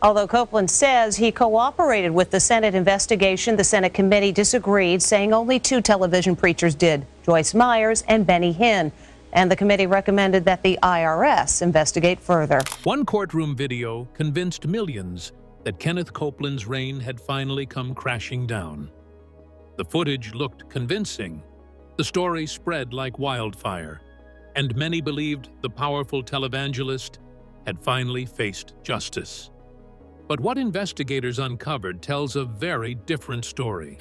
Although Copeland says he cooperated with the Senate investigation, the Senate committee disagreed, saying only two television preachers did, Joyce Myers and Benny Hinn. And the committee recommended that the IRS investigate further. One courtroom video convinced millions that Kenneth Copeland's reign had finally come crashing down. The footage looked convincing. The story spread like wildfire, and many believed the powerful televangelist had finally faced justice. But what investigators uncovered tells a very different story,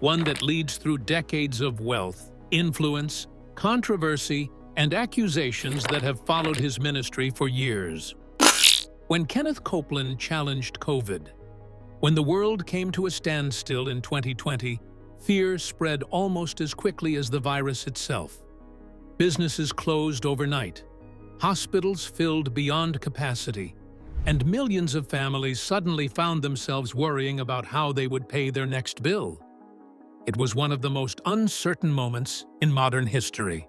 one that leads through decades of wealth, influence, controversy, and accusations that have followed his ministry for years. When Kenneth Copeland challenged COVID, when the world came to a standstill in 2020, fear spread almost as quickly as the virus itself. Businesses closed overnight, hospitals filled beyond capacity, and millions of families suddenly found themselves worrying about how they would pay their next bill. It was one of the most uncertain moments in modern history.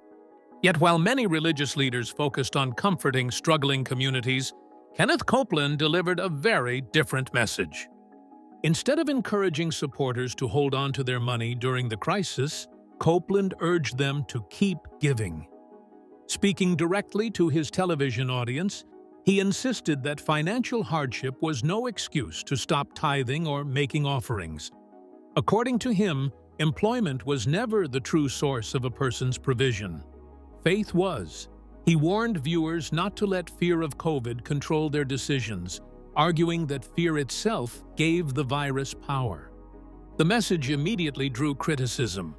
Yet while many religious leaders focused on comforting struggling communities, Kenneth Copeland delivered a very different message. Instead of encouraging supporters to hold on to their money during the crisis, Copeland urged them to keep giving. Speaking directly to his television audience, he insisted that financial hardship was no excuse to stop tithing or making offerings. According to him, employment was never the true source of a person's provision. Faith was. He warned viewers not to let fear of COVID control their decisions, arguing that fear itself gave the virus power. The message immediately drew criticism.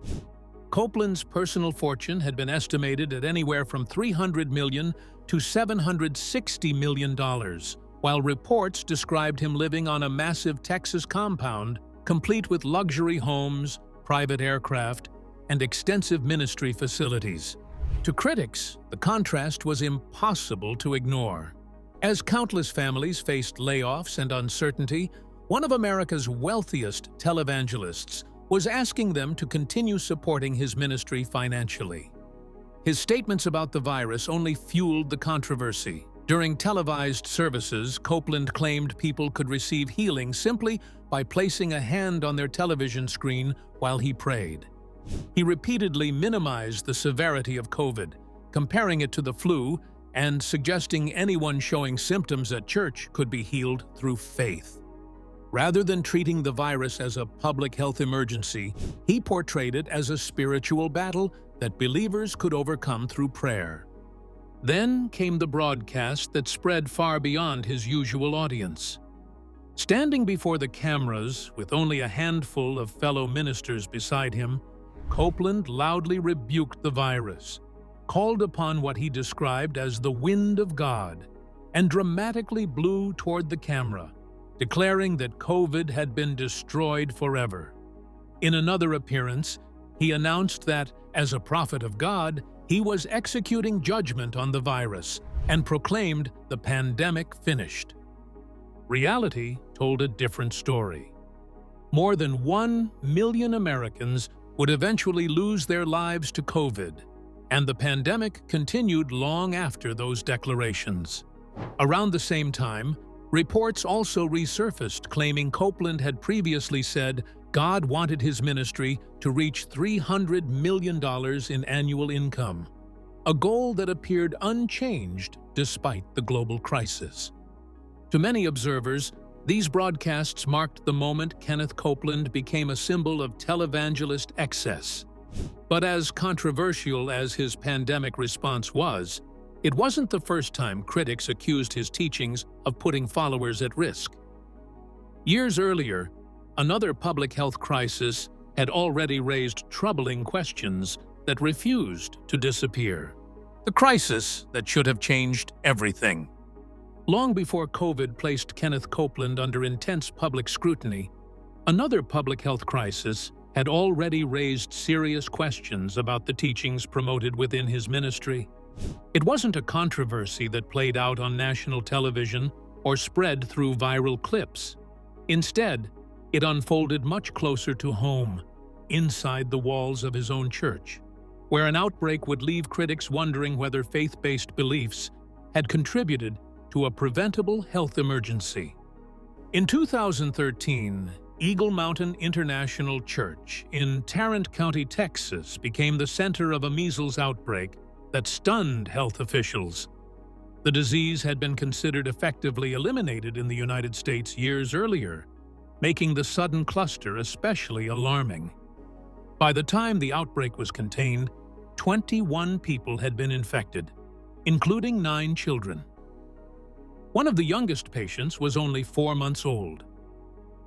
Copeland's personal fortune had been estimated at anywhere from $300 million to $760 million, while reports described him living on a massive Texas compound, complete with luxury homes, private aircraft, and extensive ministry facilities. To critics, the contrast was impossible to ignore. As countless families faced layoffs and uncertainty, one of America's wealthiest televangelists was asking them to continue supporting his ministry financially. His statements about the virus only fueled the controversy. During televised services, Copeland claimed people could receive healing simply by placing a hand on their television screen while he prayed. He repeatedly minimized the severity of COVID, comparing it to the flu and suggesting anyone showing symptoms at church could be healed through faith. Rather than treating the virus as a public health emergency, he portrayed it as a spiritual battle that believers could overcome through prayer. Then came the broadcast that spread far beyond his usual audience. Standing before the cameras with only a handful of fellow ministers beside him, Copeland loudly rebuked the virus, called upon what he described as the wind of God, and dramatically blew toward the camera, declaring that COVID had been destroyed forever. In another appearance, he announced that, as a prophet of God, he was executing judgment on the virus and proclaimed the pandemic finished. Reality told a different story. More than 1 million Americans would eventually lose their lives to COVID, and the pandemic continued long after those declarations. Around the same time, reports also resurfaced claiming Copeland had previously said God wanted his ministry to reach $300 million in annual income, a goal that appeared unchanged despite the global crisis. To many observers, these broadcasts marked the moment Kenneth Copeland became a symbol of televangelist excess. But as controversial as his pandemic response was, it wasn't the first time critics accused his teachings of putting followers at risk. Years earlier, another public health crisis had already raised troubling questions that refused to disappear. The crisis that should have changed everything. Long before COVID placed Kenneth Copeland under intense public scrutiny, another public health crisis had already raised serious questions about the teachings promoted within his ministry. It wasn't a controversy that played out on national television or spread through viral clips. Instead, it unfolded much closer to home, inside the walls of his own church, where an outbreak would leave critics wondering whether faith-based beliefs had contributed to a preventable health emergency. In 2013, Eagle Mountain International Church in Tarrant County, Texas, became the center of a measles outbreak that stunned health officials. The disease had been considered effectively eliminated in the United States years earlier, making the sudden cluster especially alarming. By the time the outbreak was contained, 21 people had been infected, including 9 children. One of the youngest patients was only 4 months old.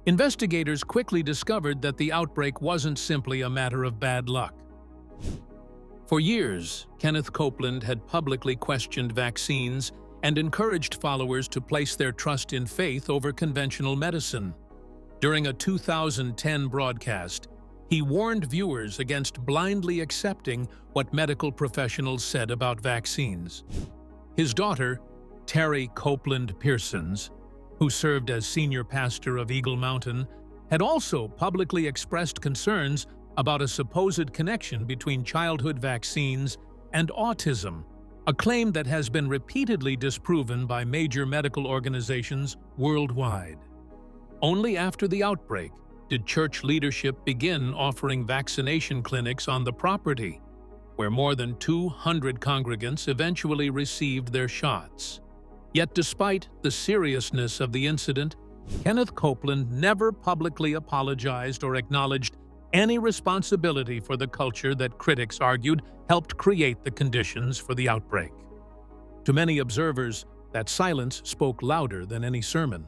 Investigators quickly discovered that the outbreak wasn't simply a matter of bad luck. For years, Kenneth Copeland had publicly questioned vaccines and encouraged followers to place their trust in faith over conventional medicine. During a 2010 broadcast, he warned viewers against blindly accepting what medical professionals said about vaccines. His daughter, Terry Copeland Pearsons, who served as senior pastor of Eagle Mountain, had also publicly expressed concerns about a supposed connection between childhood vaccines and autism, a claim that has been repeatedly disproven by major medical organizations worldwide. Only after the outbreak did church leadership begin offering vaccination clinics on the property, where more than 200 congregants eventually received their shots. Yet despite the seriousness of the incident, Kenneth Copeland never publicly apologized or acknowledged any responsibility for the culture that critics argued helped create the conditions for the outbreak. To many observers, that silence spoke louder than any sermon.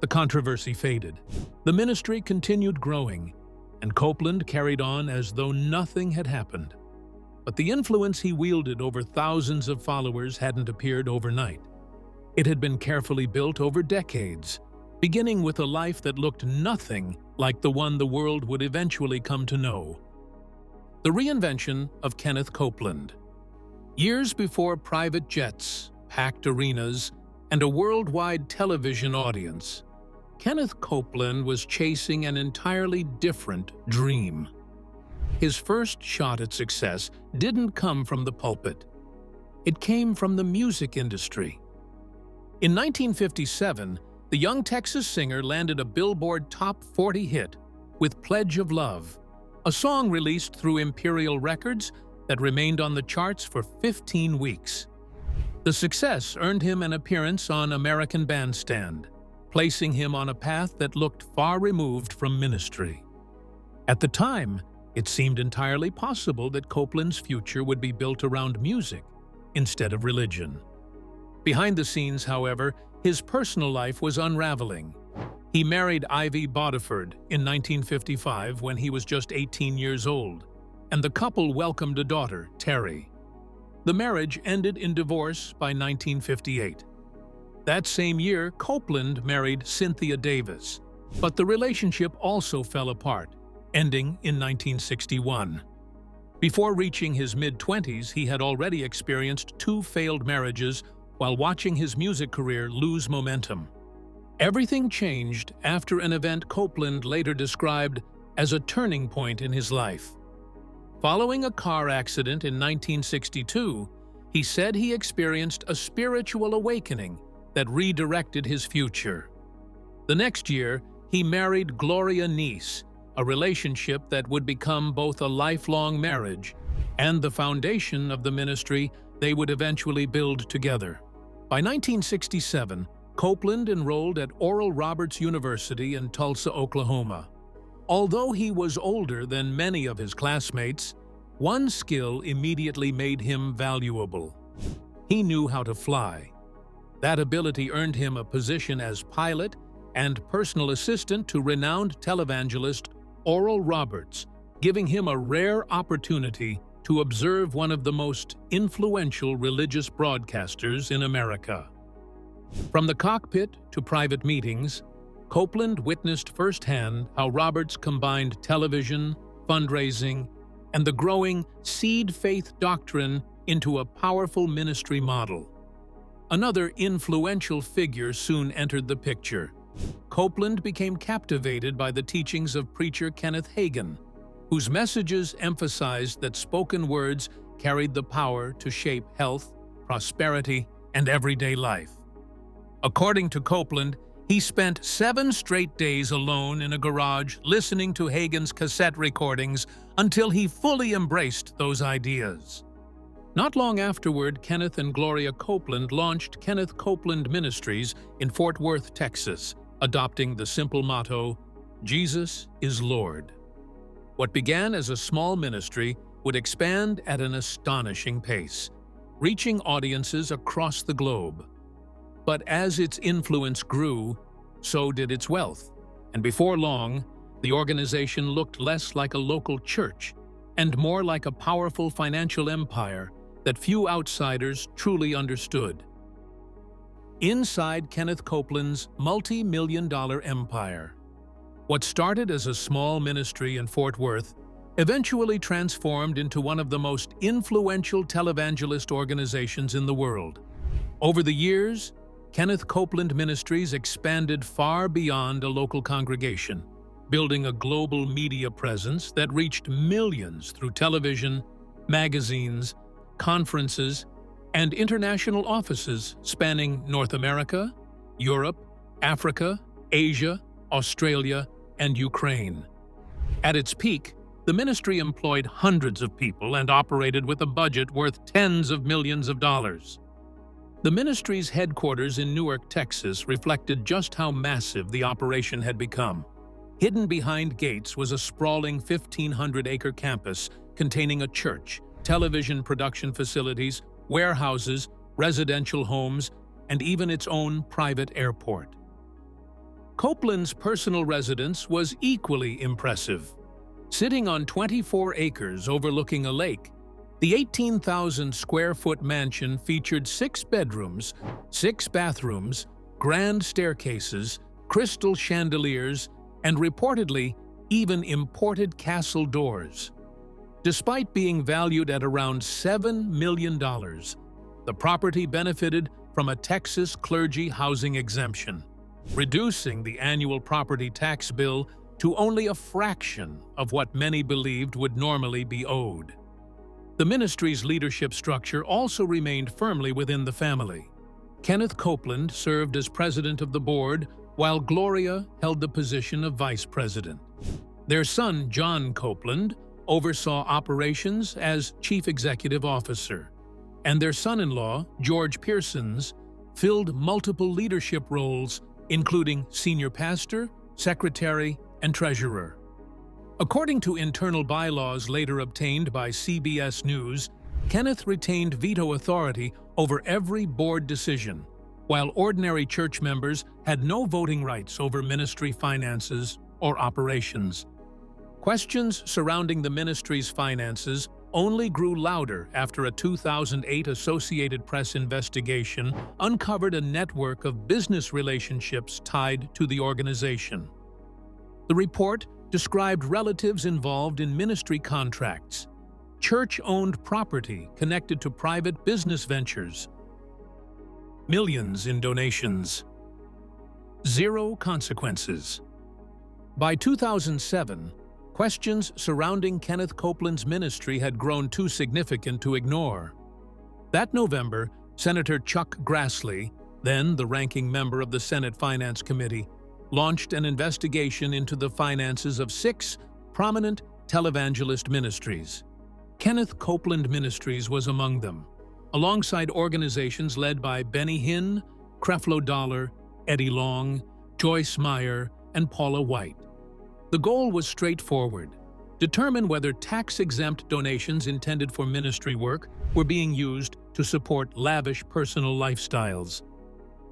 The controversy faded. The ministry continued growing, and Copeland carried on as though nothing had happened. But the influence he wielded over thousands of followers hadn't appeared overnight. It had been carefully built over decades, beginning with a life that looked nothing like the one the world would eventually come to know. The reinvention of Kenneth Copeland. Years before private jets, packed arenas, and a worldwide television audience, Kenneth Copeland was chasing an entirely different dream. His first shot at success didn't come from the pulpit. It came from the music industry. In 1957, the young Texas singer landed a Billboard Top 40 hit with Pledge of Love, a song released through Imperial Records that remained on the charts for 15 weeks. The success earned him an appearance on American Bandstand, placing him on a path that looked far removed from ministry. At the time, it seemed entirely possible that Copeland's future would be built around music instead of religion. Behind the scenes, however, his personal life was unraveling. He married Ivy Bodiford in 1955 when he was just 18 years old, and the couple welcomed a daughter, Terry. The marriage ended in divorce by 1958. That same year, Copeland married Cynthia Davis, but the relationship also fell apart, ending in 1961. Before reaching his mid-20s, he had already experienced 2 failed marriages while watching his music career lose momentum. Everything changed after an event Copeland later described as a turning point in his life. Following a car accident in 1962, he said he experienced a spiritual awakening that redirected his future. The next year, he married Gloria Neese, a relationship that would become both a lifelong marriage and the foundation of the ministry they would eventually build together. By 1967, Copeland enrolled at Oral Roberts University in Tulsa, Oklahoma. Although he was older than many of his classmates, one skill immediately made him valuable. He knew how to fly. That ability earned him a position as pilot and personal assistant to renowned televangelist Oral Roberts, giving him a rare opportunity to observe one of the most influential religious broadcasters in America. From the cockpit to private meetings, Copeland witnessed firsthand how Roberts combined television, fundraising, and the growing seed faith doctrine into a powerful ministry model. Another influential figure soon entered the picture. Copeland became captivated by the teachings of preacher Kenneth Hagin, whose messages emphasized that spoken words carried the power to shape health, prosperity, and everyday life. According to Copeland, He spent 7 straight days alone in a garage listening to Hagin's cassette recordings until he fully embraced those ideas. Not long afterward, Kenneth and Gloria Copeland launched Kenneth Copeland Ministries in Fort Worth, Texas, adopting the simple motto, "Jesus is Lord." What began as a small ministry would expand at an astonishing pace, reaching audiences across the globe. But as its influence grew, so did its wealth, and before long, the organization looked less like a local church and more like a powerful financial empire that few outsiders truly understood. Inside Kenneth Copeland's multi-million-dollar empire, what started as a small ministry in Fort Worth eventually transformed into one of the most influential televangelist organizations in the world. Over the years, Kenneth Copeland Ministries expanded far beyond a local congregation, building a global media presence that reached millions through television, magazines, conferences, and international offices spanning North America, Europe, Africa, Asia, Australia, and Ukraine. At its peak, the ministry employed hundreds of people and operated with a budget worth tens of millions of dollars. The ministry's headquarters in Newark, Texas, reflected just how massive the operation had become. Hidden behind gates was a sprawling 1,500-acre campus containing a church, television production facilities, warehouses, residential homes, and even its own private airport. Copeland's personal residence was equally impressive. Sitting on 24 acres overlooking a lake, the 18,000-square-foot mansion featured 6 bedrooms, 6 bathrooms, grand staircases, crystal chandeliers, and reportedly even imported castle doors. Despite being valued at around $7 million, the property benefited from a Texas clergy housing exemption, reducing the annual property tax bill to only a fraction of what many believed would normally be owed. The ministry's leadership structure also remained firmly within the family. Kenneth Copeland served as president of the board, while Gloria held the position of vice president. Their son, John Copeland, oversaw operations as chief executive officer, and their son-in-law, George Pearsons, filled multiple leadership roles, including senior pastor, secretary, and treasurer. According to internal bylaws later obtained by CBS News, Kenneth retained veto authority over every board decision, while ordinary church members had no voting rights over ministry finances or operations. Questions surrounding the ministry's finances only grew louder after a 2008 Associated Press investigation uncovered a network of business relationships tied to the organization. The report described relatives involved in ministry contracts, church-owned property connected to private business ventures, millions in donations, zero consequences. By 2007, questions surrounding Kenneth Copeland's ministry had grown too significant to ignore. That November, Senator Chuck Grassley, then the ranking member of the Senate Finance Committee, launched an investigation into the finances of 6 prominent televangelist ministries. Kenneth Copeland Ministries was among them, alongside organizations led by Benny Hinn, Creflo Dollar, Eddie Long, Joyce Meyer, and Paula White. The goal was straightforward: determine whether tax-exempt donations intended for ministry work were being used to support lavish personal lifestyles.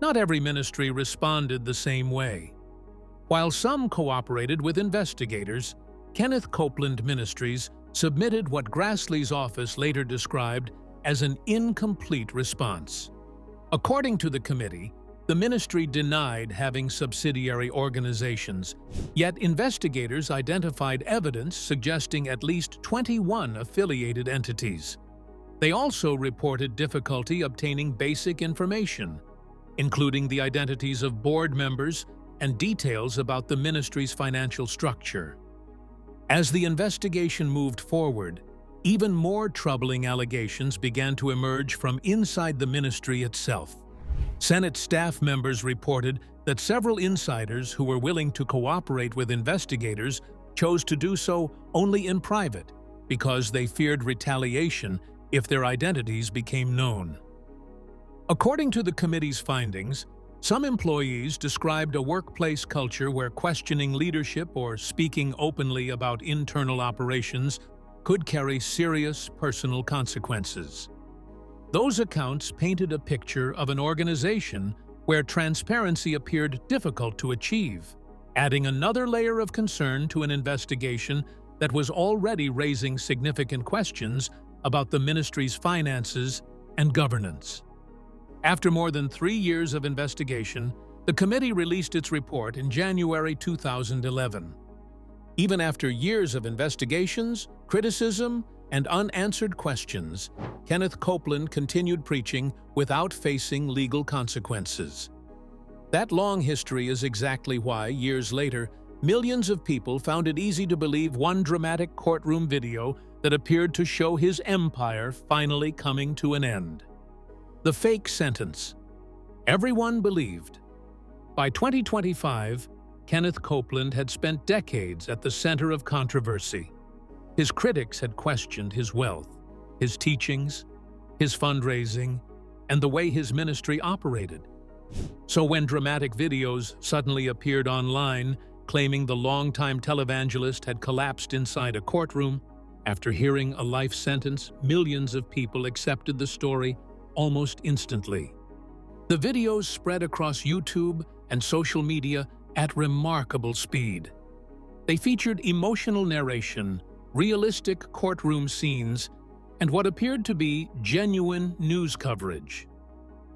Not every ministry responded the same way. While some cooperated with investigators, Kenneth Copeland Ministries submitted what Grassley's office later described as an incomplete response. According to the committee, the ministry denied having subsidiary organizations, yet investigators identified evidence suggesting at least 21 affiliated entities. They also reported difficulty obtaining basic information, including the identities of board members and details about the ministry's financial structure. As the investigation moved forward, even more troubling allegations began to emerge from inside the ministry itself. Senate staff members reported that several insiders who were willing to cooperate with investigators chose to do so only in private because they feared retaliation if their identities became known. According to the committee's findings, some employees described a workplace culture where questioning leadership or speaking openly about internal operations could carry serious personal consequences. Those accounts painted a picture of an organization where transparency appeared difficult to achieve, adding another layer of concern to an investigation that was already raising significant questions about the ministry's finances and governance. After more than 3 years of investigation, the committee released its report in January 2011. Even after years of investigations, criticism, and unanswered questions, Kenneth Copeland continued preaching without facing legal consequences. That long history is exactly why, years later, millions of people found it easy to believe one dramatic courtroom video that appeared to show his empire finally coming to an end. The fake sentence. Everyone believed. By 2025, Kenneth Copeland had spent decades at the center of controversy. His critics had questioned his wealth, his teachings, his fundraising, and the way his ministry operated. So when dramatic videos suddenly appeared online claiming the longtime televangelist had collapsed inside a courtroom, after hearing a life sentence, millions of people accepted the story almost instantly. The videos spread across YouTube and social media at remarkable speed. They featured emotional narration, realistic courtroom scenes, and what appeared to be genuine news coverage.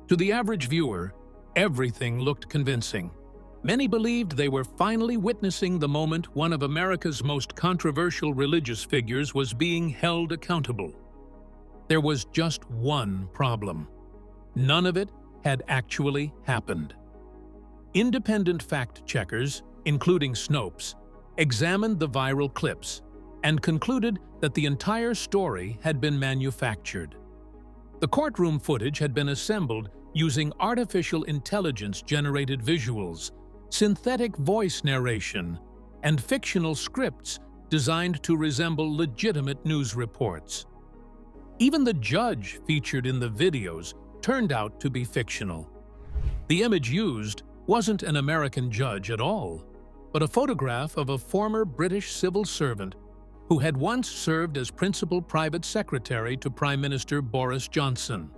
To the average viewer, everything looked convincing. Many believed they were finally witnessing the moment one of America's most controversial religious figures was being held accountable. There was just one problem. None of it had actually happened. Independent fact-checkers, including Snopes, examined the viral clips and concluded that the entire story had been manufactured. The courtroom footage had been assembled using artificial intelligence-generated visuals, synthetic voice narration, and fictional scripts designed to resemble legitimate news reports. Even the judge featured in the videos turned out to be fictional. The image used wasn't an American judge at all, but a photograph of a former British civil servant who had once served as principal private secretary to Prime Minister Boris Johnson.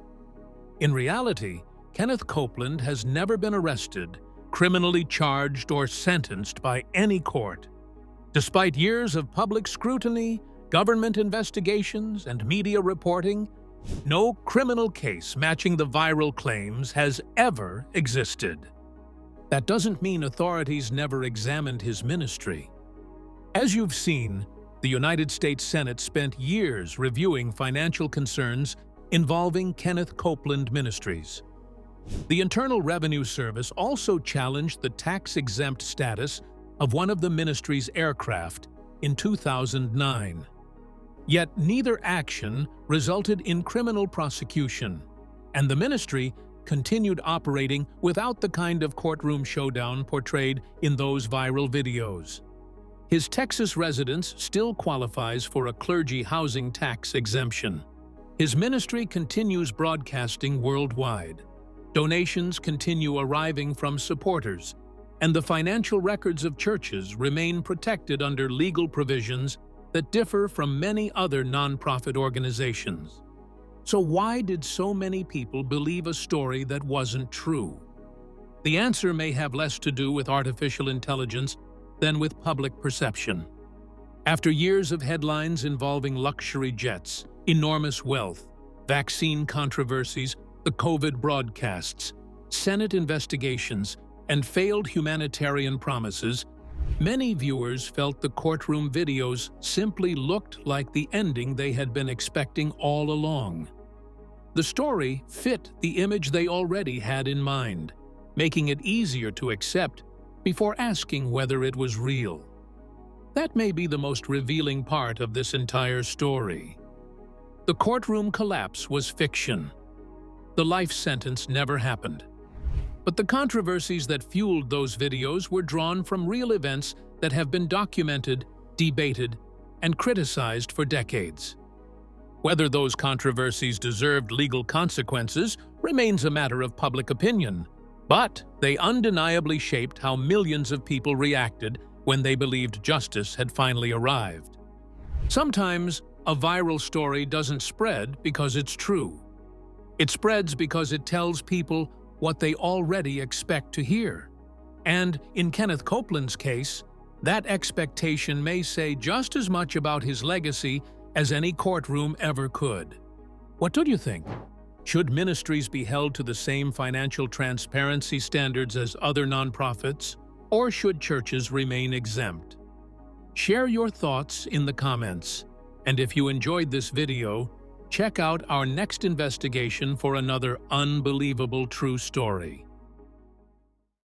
In reality, Kenneth Copeland has never been arrested, criminally charged, or sentenced by any court. Despite years of public scrutiny, government investigations, and media reporting, no criminal case matching the viral claims has ever existed. That doesn't mean authorities never examined his ministry. As you've seen, the United States Senate spent years reviewing financial concerns involving Kenneth Copeland Ministries. The Internal Revenue Service also challenged the tax-exempt status of one of the ministry's aircraft in 2009. Yet neither action resulted in criminal prosecution, and the ministry continued operating without the kind of courtroom showdown portrayed in those viral videos. His Texas residence still qualifies for a clergy housing tax exemption. His ministry continues broadcasting worldwide. Donations continue arriving from supporters, and the financial records of churches remain protected under legal provisions that differ from many other nonprofit organizations. So why did so many people believe a story that wasn't true? The answer may have less to do with artificial intelligence than with public perception. After years of headlines involving luxury jets, enormous wealth, vaccine controversies, the COVID broadcasts, Senate investigations, and failed humanitarian promises, many viewers felt the courtroom videos simply looked like the ending they had been expecting all along. The story fit the image they already had in mind, making it easier to accept before asking whether it was real. That may be the most revealing part of this entire story. The courtroom collapse was fiction. The life sentence never happened. But the controversies that fueled those videos were drawn from real events that have been documented, debated, and criticized for decades. Whether those controversies deserved legal consequences remains a matter of public opinion, but they undeniably shaped how millions of people reacted when they believed justice had finally arrived. Sometimes, a viral story doesn't spread because it's true. It spreads because it tells people what they already expect to hear. And in Kenneth Copeland's case, that expectation may say just as much about his legacy as any courtroom ever could. What do you think? Should ministries be held to the same financial transparency standards as other nonprofits, or should churches remain exempt? Share your thoughts in the comments, and if you enjoyed this video, check out our next investigation for another unbelievable true story.